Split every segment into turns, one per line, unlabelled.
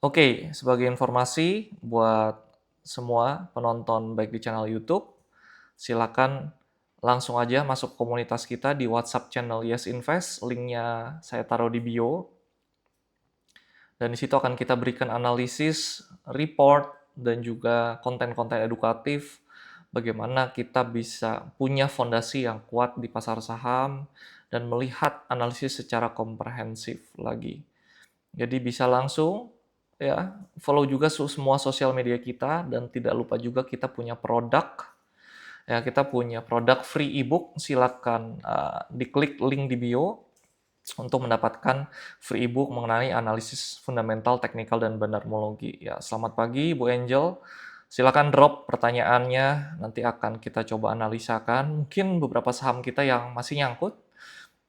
Oke, sebagai informasi buat semua penonton baik di channel YouTube, silakan langsung aja masuk komunitas kita di WhatsApp channel Yes Invest, linknya saya taruh di bio. Dan di situ akan kita berikan analisis, report, dan juga konten-konten edukatif bagaimana kita bisa punya fondasi yang kuat di pasar saham dan melihat analisis secara komprehensif lagi. Jadi bisa langsung ya follow juga semua sosial media kita dan tidak lupa juga kita punya produk ya kita punya produk free ebook silakan diklik link di bio untuk mendapatkan free ebook mengenai analisis fundamental, teknikal dan bandarmologi. Ya, selamat pagi Bu Angel. Silakan drop pertanyaannya, nanti akan kita coba analisakan. Mungkin beberapa saham kita yang masih nyangkut,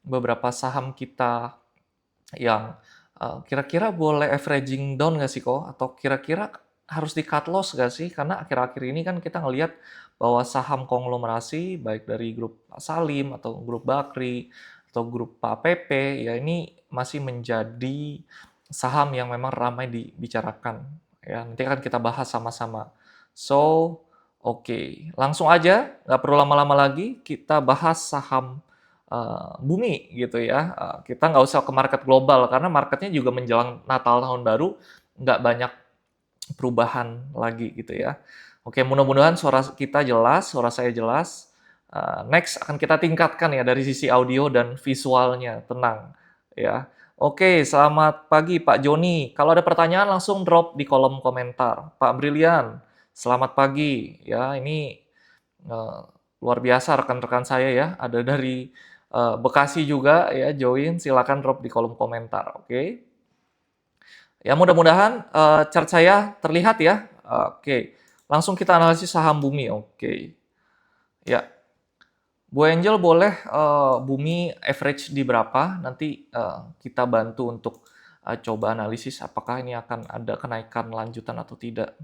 beberapa saham kita yang kira-kira boleh averaging down nggak sih kok? Atau kira-kira harus di cut loss nggak sih? Karena akhir-akhir ini kan kita ngelihat bahwa saham konglomerasi baik dari grup Salim atau grup Bakri atau grup Pak PP ya ini masih menjadi saham yang memang ramai dibicarakan ya. Nanti akan kita bahas sama-sama. So, oke. Langsung aja, nggak perlu lama-lama lagi, kita bahas saham bumi gitu ya. Kita nggak usah ke market global karena marketnya juga menjelang Natal tahun baru nggak banyak perubahan lagi gitu ya. Oke, mudah-mudahan suara kita jelas, suara saya jelas. Next akan kita tingkatkan ya dari sisi audio dan visualnya, tenang ya. Oke, selamat pagi Pak Joni. Kalau ada pertanyaan langsung drop di kolom komentar. Pak Brilian, selamat pagi ya. Ini uh, luar biasa rekan-rekan saya ya. Ada dari Bekasi juga ya join. Silakan drop di kolom komentar. Oke. Ya mudah-mudahan chart saya terlihat ya. Oke, langsung kita analisis saham bumi. Oke, ya Bu Angel boleh bumi average di berapa? Nanti kita bantu untuk coba analisis apakah ini akan ada kenaikan lanjutan atau tidak.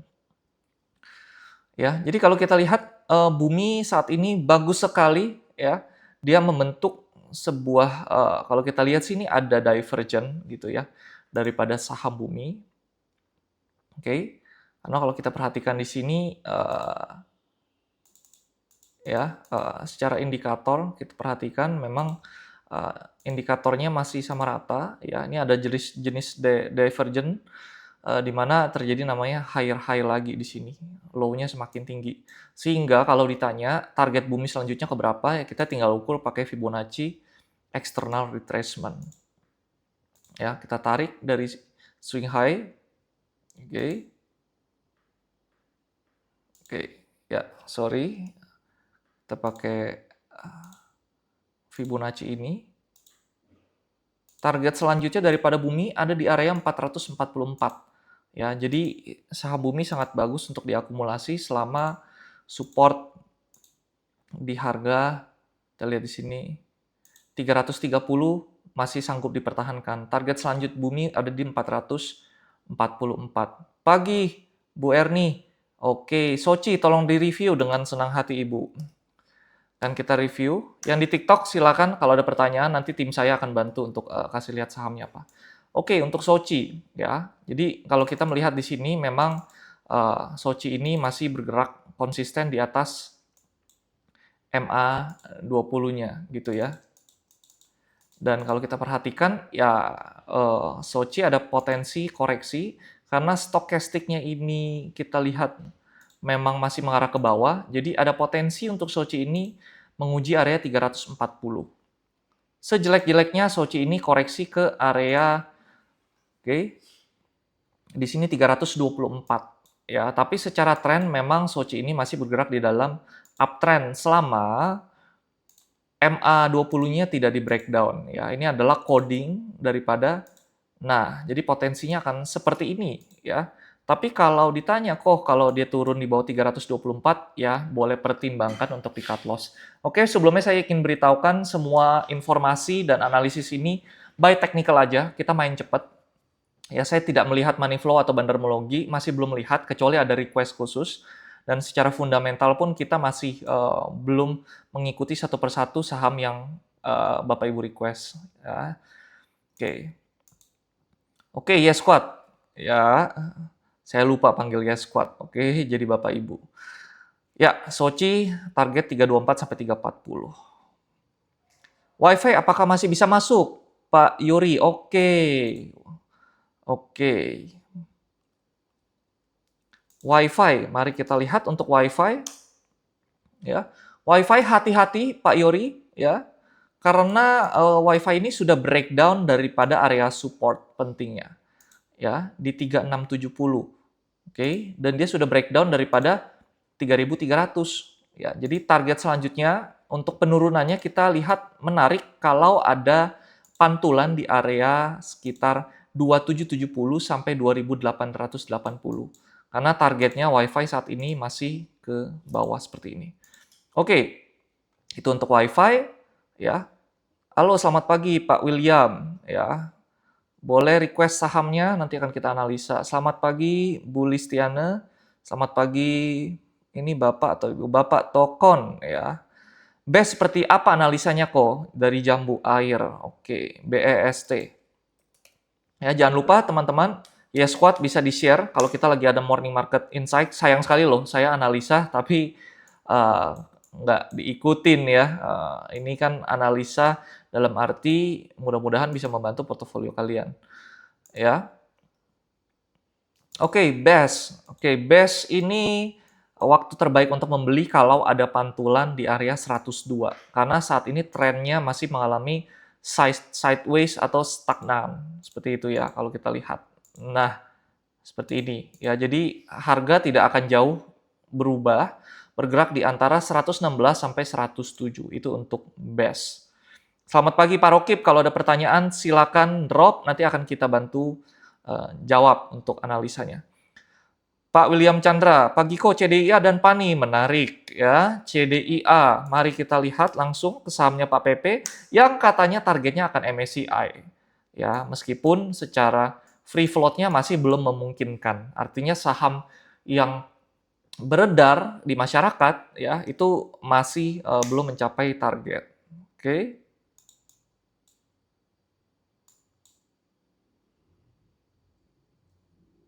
Ya, jadi kalau kita lihat bumi saat ini bagus sekali ya. Dia membentuk sebuah kalau kita lihat sini ada divergent gitu ya daripada saham bumi. Oke, karena kalau kita perhatikan di sini ya secara indikator kita perhatikan memang indikatornya masih sama rata ya. Ini ada jenis divergent di mana terjadi namanya higher high lagi di sini. Low-nya semakin tinggi. Sehingga kalau ditanya target bumi selanjutnya ke berapa ya kita tinggal ukur pakai Fibonacci external retracement. Ya, kita tarik dari swing high. Oke. Oke, ya, sorry. Kita pakai Fibonacci ini. Target selanjutnya daripada bumi ada di area 444. Ya, jadi saham bumi sangat bagus untuk diakumulasi selama support di harga kita lihat di sini 330 masih sanggup dipertahankan. Target selanjut bumi ada di 444. Pagi, Bu Erni. Oke, Soci tolong direview dengan senang hati Ibu. Dan kita review. Yang di TikTok silakan kalau ada pertanyaan nanti tim saya akan bantu untuk kasih lihat sahamnya apa. Oke, untuk Soci ya. Jadi kalau kita melihat di sini memang Soci ini masih bergerak konsisten di atas MA20-nya gitu ya. Dan kalau kita perhatikan ya Soci ada potensi koreksi karena stokastiknya ini kita lihat memang masih mengarah ke bawah. Jadi ada potensi untuk Soci ini menguji area 340. Sejelek-jeleknya Soci ini koreksi ke area di sini 324 ya, tapi secara tren memang Soci ini masih bergerak di dalam uptrend selama MA20-nya tidak di breakdown ya. Ini adalah coding daripada jadi potensinya akan seperti ini ya. Tapi kalau ditanya kok kalau dia turun di bawah 324 ya boleh pertimbangkan untuk di cut loss. Oke, sebelumnya saya ingin beritahukan semua informasi dan analisis ini by technical aja, kita main cepat. Ya, saya tidak melihat money flow atau bandarmologi, masih belum melihat kecuali ada request khusus. Dan secara fundamental pun kita masih belum mengikuti satu persatu saham yang Bapak Ibu request. Ya. Oke, yes squad. Ya, saya lupa panggil Yes Squad. Oke, jadi Bapak Ibu. Ya, Sochi target 324 sampai 340. WiFi apakah masih bisa masuk? Pak Yuri, oke. Oke. WiFi, mari kita lihat untuk WiFi. Ya, WiFi hati-hati Pak Yuri, ya, karena WiFi ini sudah breakdown daripada area support pentingnya, ya, di 3670. Oke, dan dia sudah breakdown daripada 3300. Ya, jadi target selanjutnya untuk penurunannya kita lihat menarik kalau ada pantulan di area sekitar 2770 sampai 2880. Karena targetnya WiFi saat ini masih ke bawah seperti ini. Oke, itu untuk WiFi ya. Halo, selamat pagi Pak William ya. Boleh request sahamnya, nanti akan kita analisa. Selamat pagi Bu Listiana. Selamat pagi ini Bapak atau Ibu Bapak Tokon ya. Best seperti apa analisanya kok dari Jambu Air? Oke, BEST. Ya, jangan lupa teman-teman, Yes Squad bisa di-share kalau kita lagi ada morning market insight. Sayang sekali loh, saya analisa tapi uh, nggak diikutin ya. Ini kan analisa dalam arti mudah-mudahan bisa membantu portofolio kalian. Ya, oke, best. Oke, best ini waktu terbaik untuk membeli kalau ada pantulan di area 102. Karena saat ini trennya masih mengalami sideways atau stagnan. Seperti itu ya kalau kita lihat. Nah, seperti ini. Ya, jadi harga tidak akan jauh berubah, bergerak di antara 116 sampai 107. Itu untuk best. Selamat pagi Pak Rokib, kalau ada pertanyaan silakan drop, nanti akan kita bantu jawab untuk analisanya. Pak William Chandra, pagi kok CDIA dan PANI, menarik ya. CDIA, mari kita lihat langsung ke sahamnya Pak Pepe yang katanya targetnya akan MSCI. Ya, meskipun secara free float-nya masih belum memungkinkan. Artinya saham yang beredar di masyarakat ya itu masih belum mencapai target. Oke.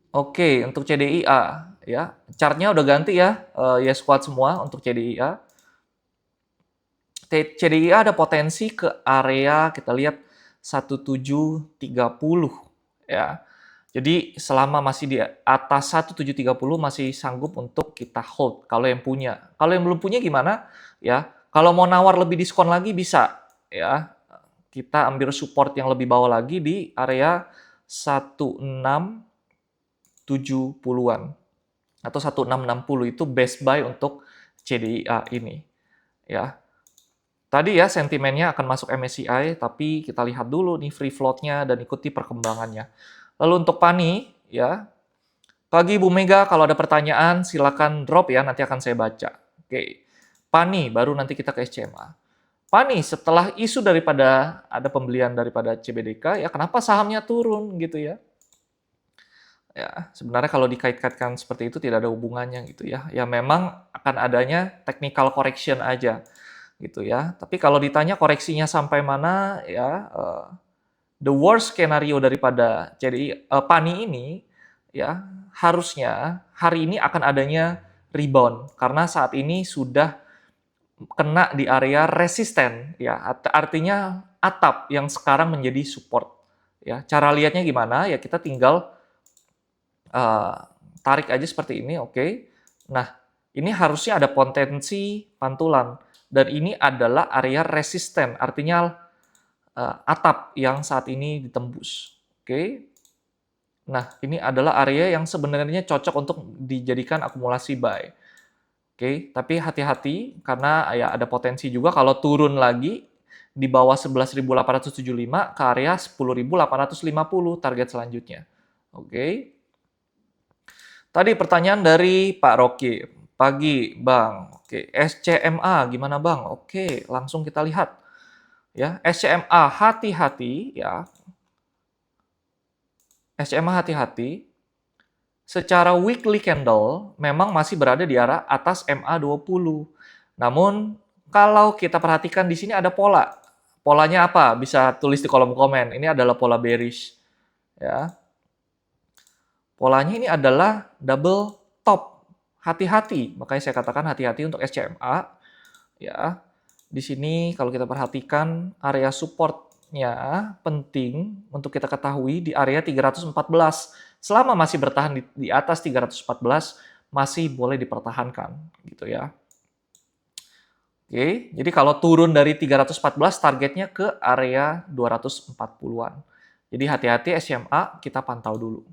Oke, untuk CDIA ya, chartnya udah ganti ya, Yes Squad semua untuk CDIA. CDIA ada potensi ke area kita lihat 1730 ya. Jadi selama masih di atas 1730 masih sanggup untuk kita hold kalau yang punya. Kalau yang belum punya gimana? Ya, kalau mau nawar lebih diskon lagi bisa ya. Kita ambil support yang lebih bawah lagi di area 1670-an atau 1660 itu best buy untuk CDIA ini ya. Tadi ya sentimennya akan masuk MSCI, tapi kita lihat dulu nih free float-nya dan ikuti perkembangannya. Lalu untuk PANI ya, pagi Bu Mega kalau ada pertanyaan silakan drop ya, nanti akan saya baca. Oke. PANI baru nanti kita ke SCMA. PANI setelah isu daripada ada pembelian daripada CBDK ya kenapa sahamnya turun gitu ya. Ya, sebenarnya kalau dikait-kaitkan seperti itu tidak ada hubungannya gitu ya. Ya memang akan adanya technical correction aja gitu ya. Tapi kalau ditanya koreksinya sampai mana ya the worst skenario daripada PANI ini ya harusnya hari ini akan adanya rebound karena saat ini sudah kena di area resisten ya artinya atap yang sekarang menjadi support ya. Cara lihatnya gimana ya kita tinggal tarik aja seperti ini, oke. Nah, ini harusnya ada potensi pantulan dan ini adalah area resisten, artinya atap yang saat ini ditembus, oke. Nah, ini adalah area yang sebenarnya cocok untuk dijadikan akumulasi buy, oke. Tapi hati-hati karena ya ada potensi juga kalau turun lagi di bawah 11.875 ke area 10.850 target selanjutnya, oke. Tadi pertanyaan dari Pak Rocky. Pagi, Bang. Oke, SCMA gimana, Bang? Oke, langsung kita lihat. Ya, SCMA hati-hati ya. SCMA hati-hati. Secara weekly candle memang masih berada di arah atas MA20. Namun kalau kita perhatikan di sini ada pola. Polanya apa? Bisa tulis di kolom komen. Ini adalah pola bearish. Ya. polanya ini adalah double top. Hati-hati, makanya saya katakan hati-hati untuk SCMA. Ya, di sini kalau kita perhatikan area supportnya penting untuk kita ketahui di area 314. Selama masih bertahan di atas 314, masih boleh dipertahankan, gitu ya. Oke, jadi kalau turun dari 314 targetnya ke area 240-an. Jadi hati-hati SMA kita pantau dulu.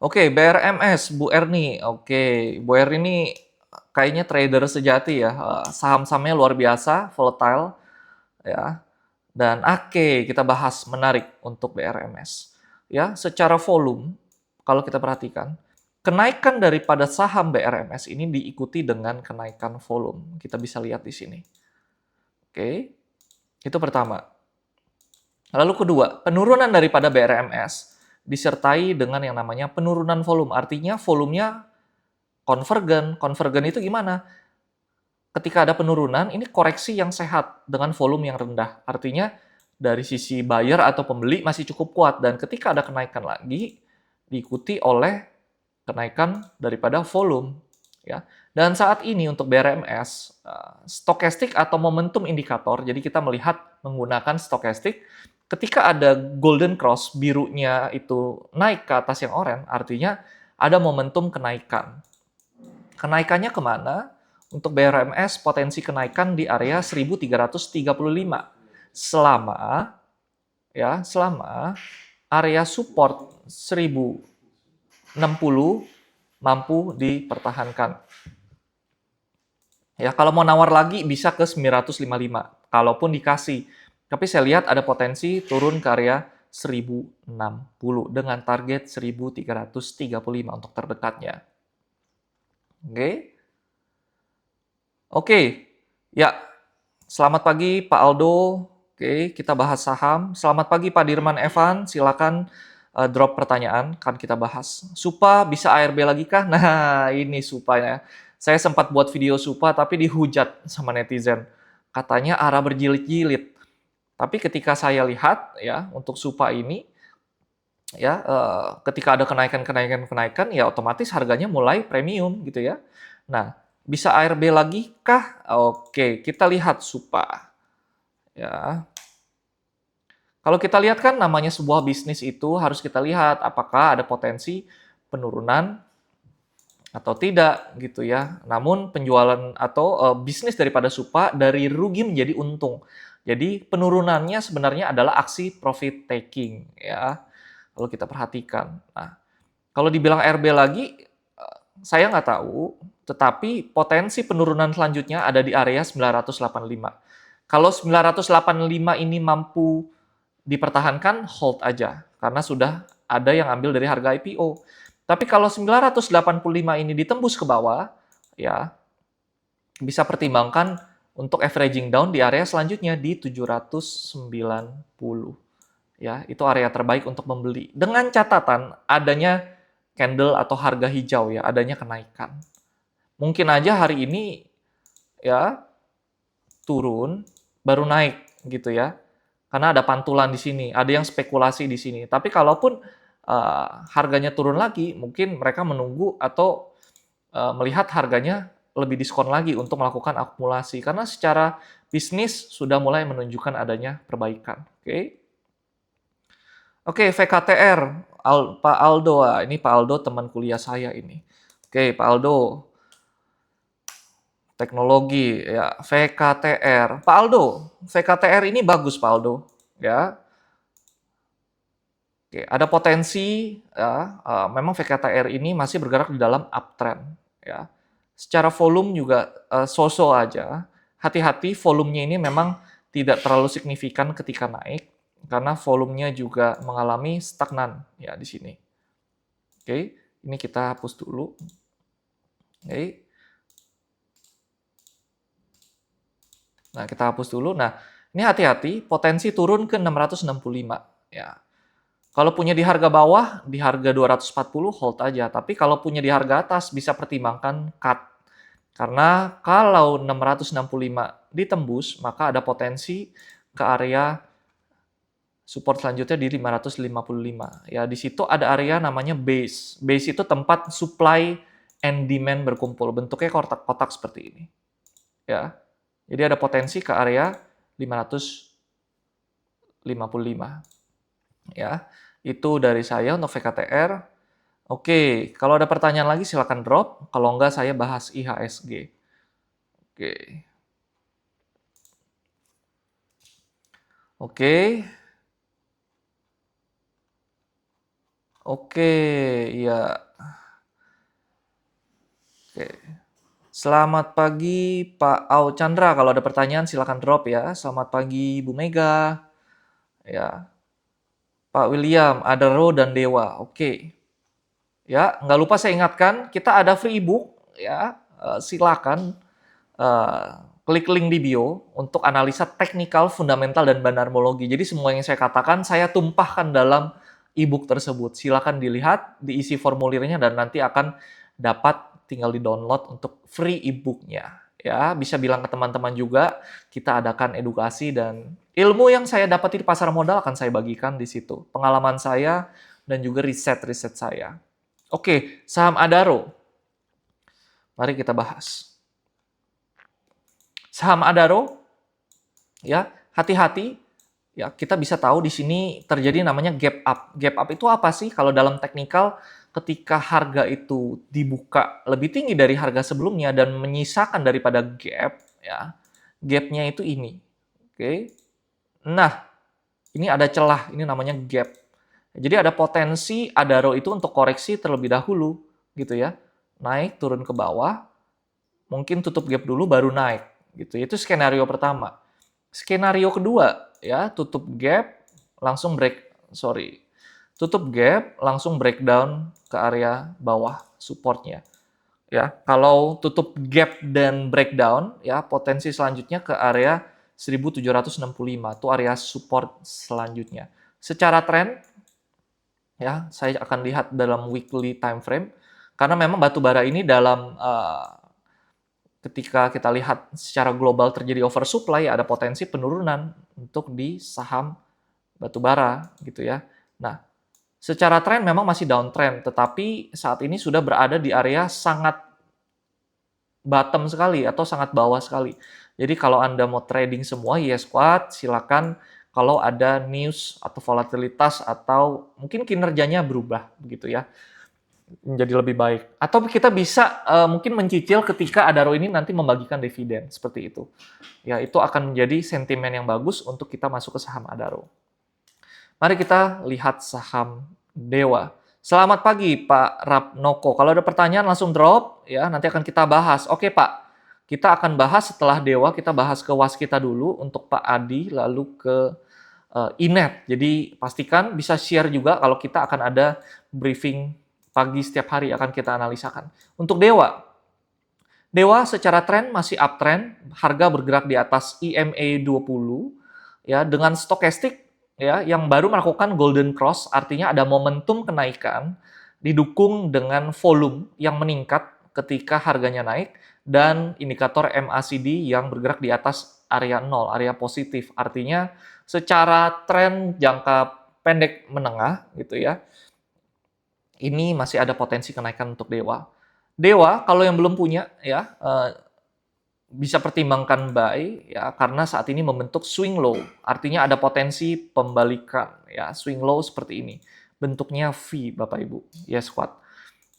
Oke, BRMS, Bu Erni. Oke, Bu Erni ini kayaknya trader sejati ya. Saham-sahamnya luar biasa, volatile ya. Dan oke, kita bahas menarik untuk BRMS. Ya, secara volume kalau kita perhatikan, kenaikan daripada saham BRMS ini diikuti dengan kenaikan volume. Kita bisa lihat di sini. Oke, itu pertama. Lalu kedua, penurunan daripada BRMS disertai dengan yang namanya penurunan volume. Artinya volumenya konvergen. Konvergen itu gimana? Ketika ada penurunan, ini koreksi yang sehat dengan volume yang rendah. Artinya dari sisi buyer atau pembeli masih cukup kuat. Dan ketika ada kenaikan lagi, diikuti oleh kenaikan daripada volume. Ya. Dan saat ini untuk BRMS, stokastik atau momentum indikator, jadi kita melihat menggunakan stokastik, ketika ada golden cross, birunya itu naik ke atas yang oranye, artinya ada momentum kenaikan. Kenaikannya kemana? Untuk BRMS potensi kenaikan di area 1335 selama area support 1060 mampu dipertahankan. Ya, kalau mau nawar lagi bisa ke 955 kalaupun dikasih. Tapi saya lihat ada potensi turun ke area 1060 dengan target 1335 untuk terdekatnya. Oke. Oke, ya. Selamat pagi Pak Aldo. Oke, kita bahas saham. Selamat pagi Pak Dirman Evan. Silakan drop pertanyaan, kan kita bahas. Supa bisa ARB lagi kah? Nah, ini Supanya. Saya sempat buat video Supa tapi dihujat sama netizen. Katanya arah berjilid-jilid. Tapi ketika saya lihat ya untuk Supa ini ya ketika ada kenaikan ya otomatis harganya mulai premium gitu ya. Nah, bisa ARB lagi kah? Oke, kita lihat Supa. Ya. Kalau kita lihat kan namanya sebuah bisnis itu harus kita lihat apakah ada potensi penurunan atau tidak gitu ya. Namun penjualan atau bisnis daripada Supa dari rugi menjadi untung. Jadi penurunannya sebenarnya adalah aksi profit taking ya. Kalau kita perhatikan. Nah, kalau dibilang RB lagi saya nggak tahu, tetapi potensi penurunan selanjutnya ada di area 985. Kalau 985 ini mampu dipertahankan, hold aja. Karena sudah ada yang ambil dari harga IPO. Tapi kalau 985 ini ditembus ke bawah, ya bisa pertimbangkan untuk averaging down di area selanjutnya di 790. Ya, itu area terbaik untuk membeli. Dengan catatan adanya candle atau harga hijau ya, adanya kenaikan. Mungkin aja hari ini ya turun baru naik gitu ya. Karena ada pantulan di sini, ada yang spekulasi di sini. Tapi kalaupun harganya turun lagi, mungkin mereka menunggu atau melihat harganya lebih diskon lagi untuk melakukan akumulasi. Karena secara bisnis sudah mulai menunjukkan adanya perbaikan. Oke, VKTR, Pak Aldo. Ini Pak Aldo teman kuliah saya ini. Oke, Pak Aldo. Teknologi, ya, VKTR. Pak Aldo, VKTR ini bagus, Pak Aldo. Ya. Oke, ada potensi, ya, memang VKTR ini masih bergerak di dalam uptrend. Ya. Secara volume juga so-so aja. Hati-hati, volumenya ini memang tidak terlalu signifikan ketika naik, karena volumenya juga mengalami stagnan ya di sini. Oke, ini kita hapus dulu. Oke. Nah, kita hapus dulu. Nah, ini hati-hati, potensi turun ke 665. Ya. Kalau punya di harga bawah, di harga 240, hold aja. Tapi kalau punya di harga atas, bisa pertimbangkan cut. Karena kalau 665 ditembus, maka ada potensi ke area Support selanjutnya di 555. Ya, di situ ada area namanya base. Base itu tempat supply and demand berkumpul. Bentuknya kotak-kotak seperti ini. Ya. Jadi ada potensi ke area 555. Ya. Itu dari saya untuk VKTR. Oke, kalau ada pertanyaan lagi silakan drop. Kalau enggak saya bahas IHSG. Oke. Oke. Oke, ya. Oke. Selamat pagi Pak Au Chandra. Kalau ada pertanyaan silakan drop ya. Selamat pagi Bu Mega. Ya. Pak William, Adaro dan Dewa. Oke. Ya, nggak lupa saya ingatkan, kita ada free ebook ya. Silakan eh, klik link di bio untuk analisa teknikal, fundamental dan banarmologi. Jadi semua yang saya katakan saya tumpahkan dalam ebook tersebut. Silakan dilihat, diisi formulirnya dan nanti akan dapat tinggal di-download untuk free ebooknya. Ya, bisa bilang ke teman-teman juga, kita adakan edukasi dan ilmu yang saya dapati di pasar modal akan saya bagikan di situ. Pengalaman saya dan juga riset-riset saya. Oke, saham Adaro. Mari kita bahas. Saham Adaro, ya, hati-hati. Ya, kita bisa tahu di sini terjadi namanya gap up. Gap up itu apa sih? Kalau dalam teknikal, ketika harga itu dibuka lebih tinggi dari harga sebelumnya dan menyisakan daripada gap, ya, gapnya itu ini. Oke. Nah, ini ada celah, ini namanya gap. Jadi ada potensi Adaro itu untuk koreksi terlebih dahulu, gitu ya. Naik, turun ke bawah, mungkin tutup gap dulu baru naik, gitu. Itu skenario pertama. Skenario kedua, ya, tutup gap, langsung tutup gap, langsung breakdown ke area bawah supportnya. Ya, kalau tutup gap dan breakdown, ya, potensi selanjutnya ke area 1765, itu area support selanjutnya. Secara tren, ya, saya akan lihat dalam weekly time frame, karena memang batu bara ini dalam ketika kita lihat secara global terjadi oversupply, ada potensi penurunan untuk di saham batubara gitu ya. Nah, secara tren memang masih downtrend, tetapi saat ini sudah berada di area sangat bottom sekali atau sangat bawah sekali. Jadi kalau Anda mau trading semua yes squad, silakan. Kalau ada news atau volatilitas atau mungkin kinerjanya berubah begitu ya, menjadi lebih baik. Atau kita bisa mungkin mencicil ketika Adaro ini nanti membagikan dividen, seperti itu. Ya, itu akan menjadi sentimen yang bagus untuk kita masuk ke saham Adaro. Mari kita lihat saham Dewa. Selamat pagi Pak Rapnoko. Kalau ada pertanyaan langsung drop ya, nanti akan kita bahas. Oke Pak, kita akan bahas setelah Dewa, kita bahas ke Waskita dulu untuk Pak Adi, lalu ke Inet. Jadi pastikan bisa share juga kalau kita akan ada briefing pagi setiap hari akan kita analisakan. Untuk Dewa, Dewa secara tren masih uptrend, harga bergerak di atas EMA 20 ya dengan stokastik ya yang baru melakukan golden cross, artinya ada momentum kenaikan didukung dengan volume yang meningkat ketika harganya naik dan indikator MACD yang bergerak di atas area 0, area positif. Artinya secara tren jangka pendek menengah gitu ya, ini masih ada potensi kenaikan untuk Dewa. Dewa kalau yang belum punya ya bisa pertimbangkan buy ya karena saat ini membentuk swing low. Artinya ada potensi pembalikan ya, swing low seperti ini. Bentuknya V Bapak Ibu. Yes squad.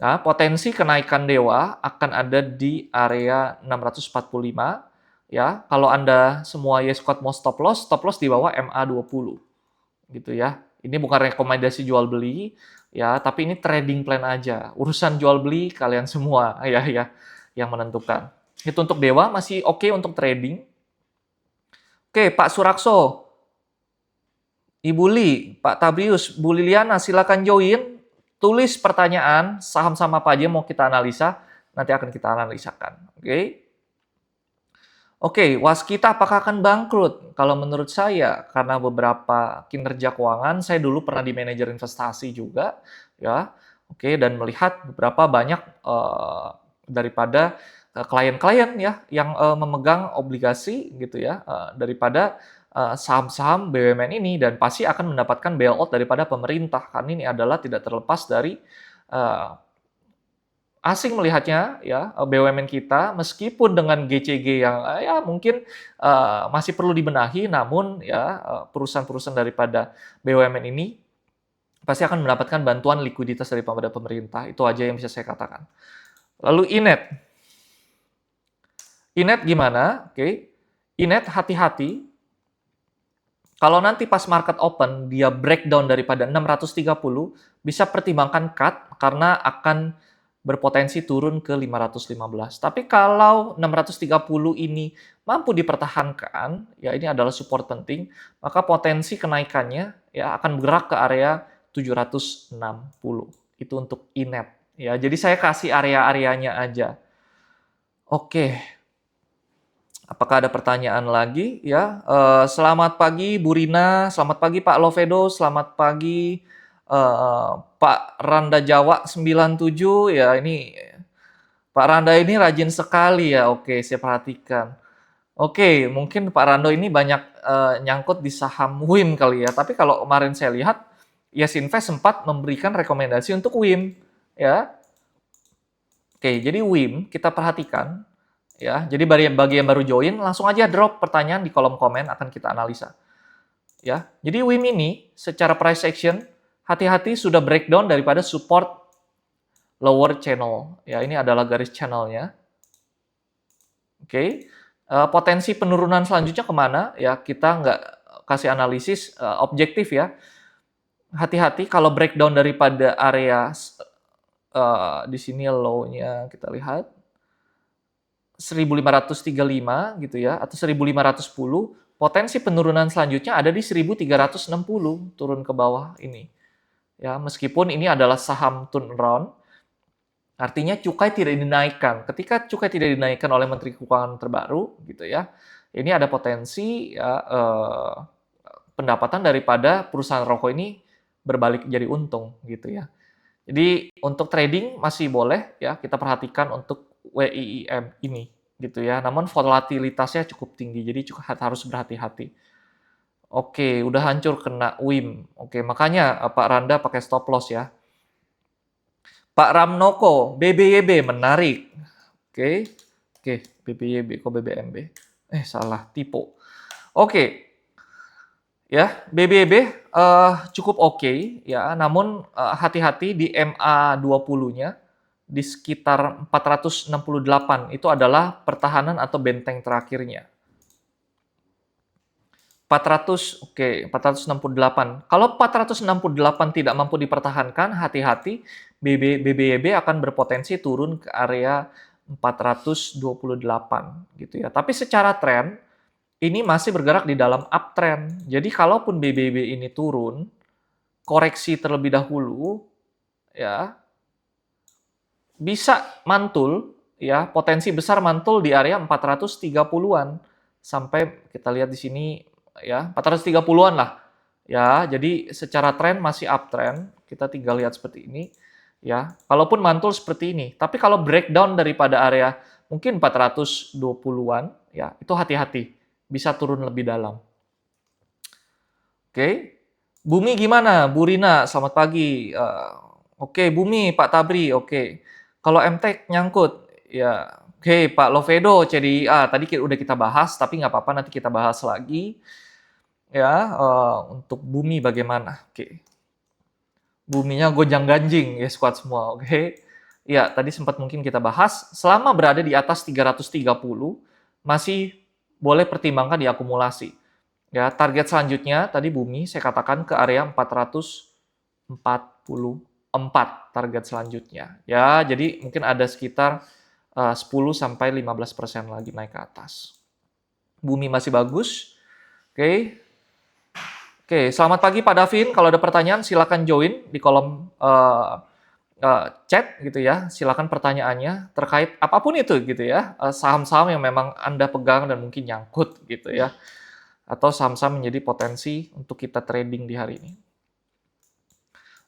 Nah, potensi kenaikan Dewa akan ada di area 645 ya. Kalau Anda semua yes squad mau stop loss di bawah MA20 gitu ya. Ini bukan rekomendasi jual beli ya, tapi ini trading plan aja. Urusan jual beli kalian semua ya yang menentukan. Itu untuk Dewa masih oke untuk trading. Oke, Pak Surakso, Ibu Li, Pak Tabrius, Bu Liliana silakan join. Tulis pertanyaan, saham-saham apa aja mau kita analisa, nanti akan kita analisakan. Oke. Oke, Waskita apakah akan bangkrut? Kalau menurut saya, karena beberapa kinerja keuangan, saya dulu pernah di manajer investasi juga, ya. Oke, dan melihat beberapa banyak daripada klien-klien ya yang memegang obligasi gitu ya, daripada saham-saham BUMN ini dan pasti akan mendapatkan bailout daripada pemerintah. Karena ini adalah tidak terlepas dari uh, asing melihatnya ya BUMN kita meskipun dengan GCG yang ya mungkin masih perlu dibenahi, namun ya perusahaan-perusahaan daripada BUMN ini pasti akan mendapatkan bantuan likuiditas daripada pemerintah. Itu aja yang bisa saya katakan. Lalu Inet. Inet gimana? Oke. Inet hati-hati. Kalau nanti pas market open dia breakdown daripada 630, bisa pertimbangkan cut karena akan berpotensi turun ke 515. Tapi kalau 630 ini mampu dipertahankan, ya ini adalah support penting, maka potensi kenaikannya ya akan bergerak ke area 760. Itu untuk Inet. Ya, jadi saya kasih area-areanya aja. Oke. Apakah ada pertanyaan lagi? Ya, selamat pagi Bu Rina, selamat pagi Pak Lovedo, selamat pagi Pak Randa Jawa 97. Ya, ini Pak Randa ini rajin sekali ya. Oke, saya perhatikan. Oke, mungkin Pak Rando ini banyak nyangkut di saham WIM kali ya. Tapi kalau kemarin saya lihat, Yes Invest sempat memberikan rekomendasi untuk WIM. Ya, oke, jadi WIM kita perhatikan. Ya, jadi bagi yang baru join, langsung aja drop pertanyaan di kolom komen, akan kita analisa. Ya, jadi WIM ini secara price action, hati-hati sudah breakdown daripada support lower channel. Ya, ini adalah garis channelnya. Oke, potensi penurunan selanjutnya kemana? Ya, kita nggak kasih analisis objektif ya. Hati-hati kalau breakdown daripada area di sini low-nya kita lihat 1535 gitu ya, atau 1510, potensi penurunan selanjutnya ada di 1360 turun ke bawah ini. Ya, meskipun ini adalah saham turnaround, artinya cukai tidak dinaikkan. Ketika cukai tidak dinaikkan oleh Menteri Keuangan terbaru, gitu ya, ini ada potensi ya, pendapatan daripada perusahaan rokok ini berbalik jadi untung, gitu ya. Jadi untuk trading masih boleh ya, kita perhatikan untuk WIIM ini gitu ya. Namun volatilitasnya cukup tinggi, jadi harus berhati-hati. Oke, udah hancur kena WIM. Oke, makanya Pak Randa pakai stop loss ya. Pak Ramnoko, BBYB menarik. Oke, BBYB kok BBMB? Salah, tipe. Oke, ya BBB cukup oke ya, namun hati-hati di MA20-nya di sekitar 468 itu adalah pertahanan atau benteng terakhirnya. 468. Kalau 468 tidak mampu dipertahankan, hati-hati BBYB akan berpotensi turun ke area 428 gitu ya. Tapi secara tren ini masih bergerak di dalam uptrend. Jadi kalaupun BBB ini turun, koreksi terlebih dahulu, ya bisa mantul, ya potensi besar mantul di area 430-an sampai kita lihat di sini, ya 430-an lah, ya. Jadi secara tren masih uptrend. Kita tinggal lihat seperti ini, ya. Kalaupun mantul seperti ini, tapi kalau breakdown daripada area mungkin 420-an, ya itu hati-hati. Bisa turun lebih dalam. Oke. Bumi gimana? Bu Rina, selamat pagi. Oke, Bumi, Pak Tabri, oke. Kalau MTEK nyangkut, ya. Oke, Pak Lovedo, CDIA, tadi udah kita bahas, tapi nggak apa-apa, nanti kita bahas lagi. Ya, untuk Bumi bagaimana? Oke. Buminya gonjang-ganjing, ya squad semua, oke. Ya, tadi sempat mungkin kita bahas, selama berada di atas 330, masih boleh pertimbangkan diakumulasi. Ya, target selanjutnya tadi Bumi saya katakan ke area 444 target selanjutnya. Ya, jadi mungkin ada sekitar 10 sampai 15% lagi naik ke atas. Bumi masih bagus. Oke. Oke, selamat pagi Pak Davin. Kalau ada pertanyaan silakan join di kolom chat gitu ya, silakan pertanyaannya terkait apapun itu gitu ya, saham-saham yang memang Anda pegang dan mungkin nyangkut gitu ya, atau saham-saham menjadi potensi untuk kita trading di hari ini.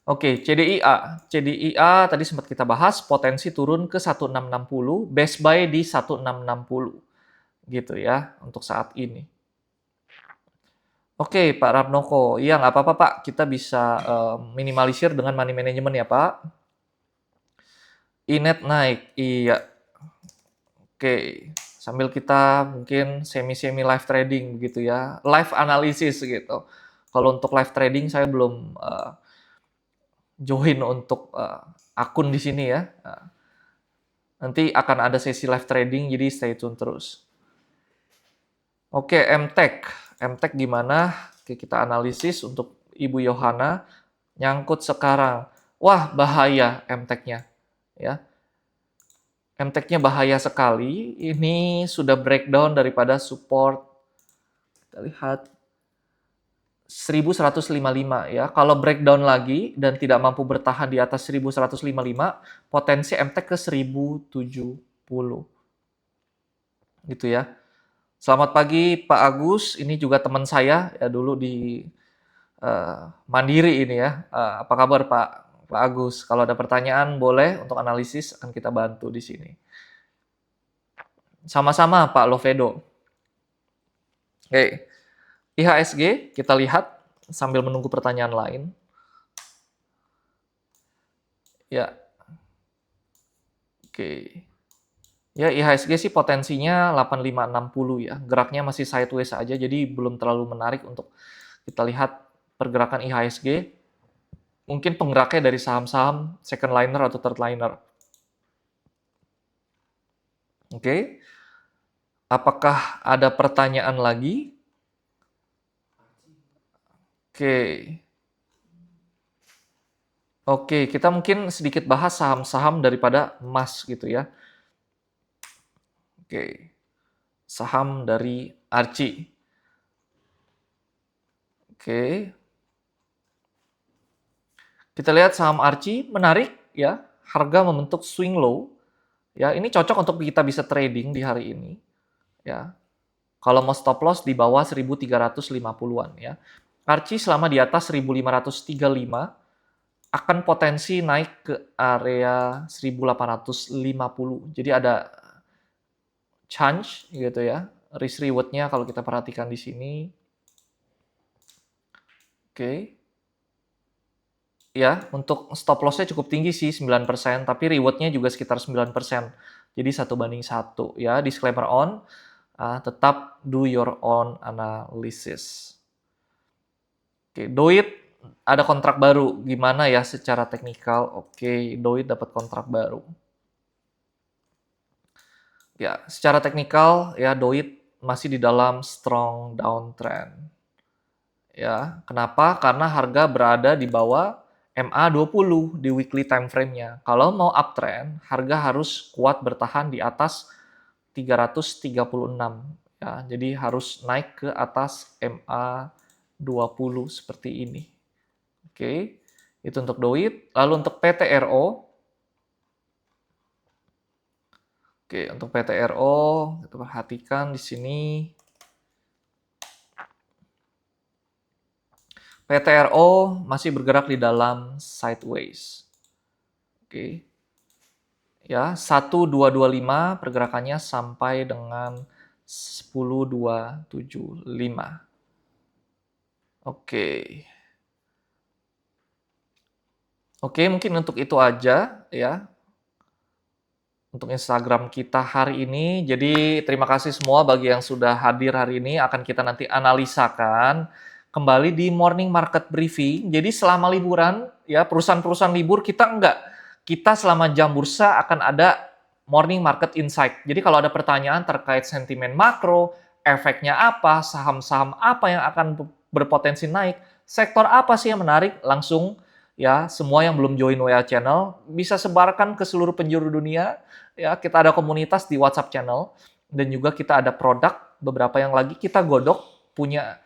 Oke, CDIA tadi sempat kita bahas, potensi turun ke 1660, best buy di 1660 gitu ya untuk saat ini. Oke, Pak Ratnoko. Iya, nggak apa-apa, Pak. Kita bisa minimalisir dengan money management ya, Pak. Inet naik. Iya. Oke. Sambil kita mungkin semi-semi live trading begitu ya. Live analysis gitu. Kalau untuk live trading saya belum join untuk akun di sini ya. Nanti akan ada sesi live trading, jadi stay tune terus. Oke, MTech. MTech gimana? Oke, kita analisis untuk Ibu Yohana. Nyangkut sekarang. Wah, bahaya MTech-nya. Ya, MTech-nya bahaya sekali. Ini sudah breakdown daripada support. Kita lihat 1155 ya. Kalau breakdown lagi dan tidak mampu bertahan di atas 1155, potensi MTech ke 1070. Gitu ya. Selamat pagi Pak Agus, ini juga teman saya ya dulu di Mandiri ini ya. Apa kabar Pak Agus? Kalau ada pertanyaan boleh untuk analisis akan kita bantu di sini. Sama-sama Pak Lovedo. Oke, IHSG kita lihat sambil menunggu pertanyaan lain. Ya, oke. Ya, IHSG sih potensinya 8560 ya. Geraknya masih sideways aja, jadi belum terlalu menarik untuk kita lihat pergerakan IHSG. Mungkin penggeraknya dari saham-saham second liner atau third liner. Oke. Apakah ada pertanyaan lagi? Oke. Oke, kita mungkin sedikit bahas saham-saham daripada emas gitu ya. Oke. Saham dari Archie. Oke. Kita lihat saham Archie menarik ya. Harga membentuk swing low. Ya, ini cocok untuk kita bisa trading di hari ini. Ya. Kalau mau stop loss di bawah 1350-an ya. Archie selama di atas 1535 akan potensi naik ke area 1850. Jadi ada chance gitu ya. Risk reward-nya kalau kita perhatikan di sini. Oke. Ya, untuk stop loss-nya cukup tinggi sih 9%, tapi reward-nya juga sekitar 9%. Jadi 1:1 ya. Disclaimer on, tetap do your own analysis. Oke, Doit ada kontrak baru. Gimana ya secara teknikal? Oke, Doit dapat kontrak baru. Ya, secara teknikal ya Doit masih di dalam strong downtrend. Ya, kenapa? Karena harga berada di bawah MA20 di weekly time frame-nya. Kalau mau uptrend, harga harus kuat bertahan di atas 336 ya. Jadi harus naik ke atas MA20 seperti ini. Oke. Itu untuk Doit. Lalu untuk PTRO. Oke, untuk PTRO kita perhatikan di sini. PTRO masih bergerak di dalam sideways. Oke. Ya, 1225 pergerakannya sampai dengan 10275. Oke. Oke, mungkin untuk itu aja ya. Untuk Instagram kita hari ini. Jadi terima kasih semua bagi yang sudah hadir hari ini. Akan kita nanti analisakan kembali di morning market briefing. Jadi selama liburan ya perusahaan-perusahaan libur kita enggak. Kita selama jam bursa akan ada morning market insight. Jadi kalau ada pertanyaan terkait sentimen makro, efeknya apa, saham-saham apa yang akan berpotensi naik, sektor apa sih yang menarik, langsung ya semua yang belum join WA channel bisa sebarkan ke seluruh penjuru dunia. Ya, kita ada komunitas di WhatsApp channel dan juga kita ada produk beberapa yang lagi kita godok punya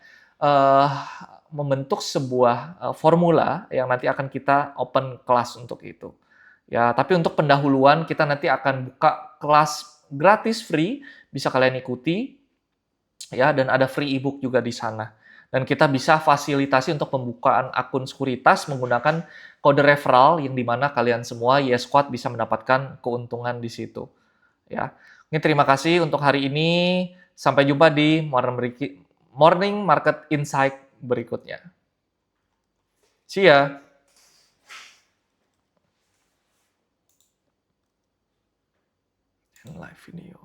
membentuk sebuah formula yang nanti akan kita open kelas untuk itu. Ya, tapi untuk pendahuluan kita nanti akan buka kelas gratis free, bisa kalian ikuti ya, dan ada free ebook juga di sana. Dan kita bisa fasilitasi untuk pembukaan akun sekuritas menggunakan kode referral yang dimana kalian semua YS Squad bisa mendapatkan keuntungan di situ. Ya, ini terima kasih untuk hari ini. Sampai jumpa di morning market insight berikutnya. See ya! Live video.